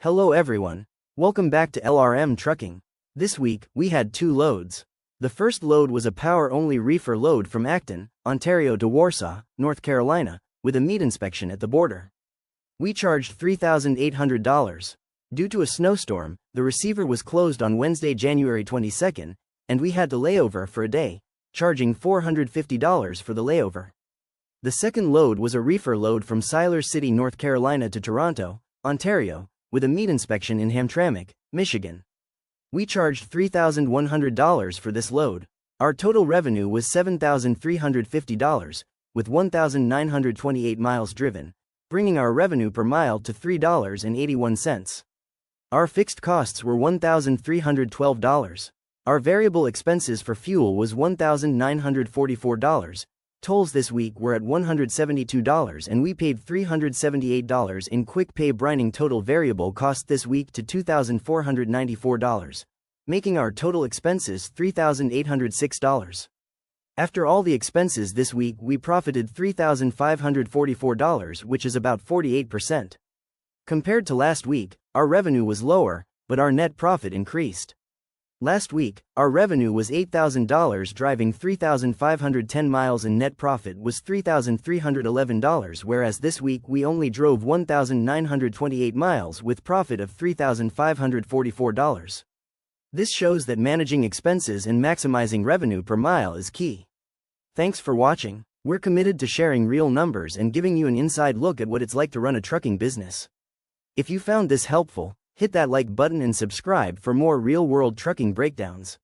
Hello everyone. Welcome back to L.R.M Trucking. This week, we had two loads. The first load was a power-only reefer load from Acton, Ontario to Warsaw, North Carolina, with a meat inspection at the border. We charged $3,800. Due to a snowstorm, the receiver was closed on Wednesday, January 22nd, and we had to lay over for a day, charging $450 for the layover. The second load was a reefer load from Siler City, North Carolina to Toronto, Ontario, with a meat inspection in Hamtramck, Michigan. We charged $3,100 for this load. Our total revenue was $7,350, with 1,928 miles driven, bringing our revenue per mile to $3.81. Our fixed costs were $1,312. Our variable expenses for fuel was $1,944. Tolls this week were at $172 and we paid $378 in quick pay, bringing total variable cost this week to $2,494, making our total expenses $3,806. After all the expenses this week, we profited $3,544, which is about 48%. Compared to last week, our revenue was lower, but our net profit increased. Last week, our revenue was $8,000, driving 3,510 miles, and net profit was $3,311, whereas this week we only drove 1,928 miles with profit of $3,544. This shows that managing expenses and maximizing revenue per mile is key. Thanks for watching. We're committed to sharing real numbers and giving you an inside look at what it's like to run a trucking business. If you found this helpful, hit that like button and subscribe for more real-world trucking breakdowns.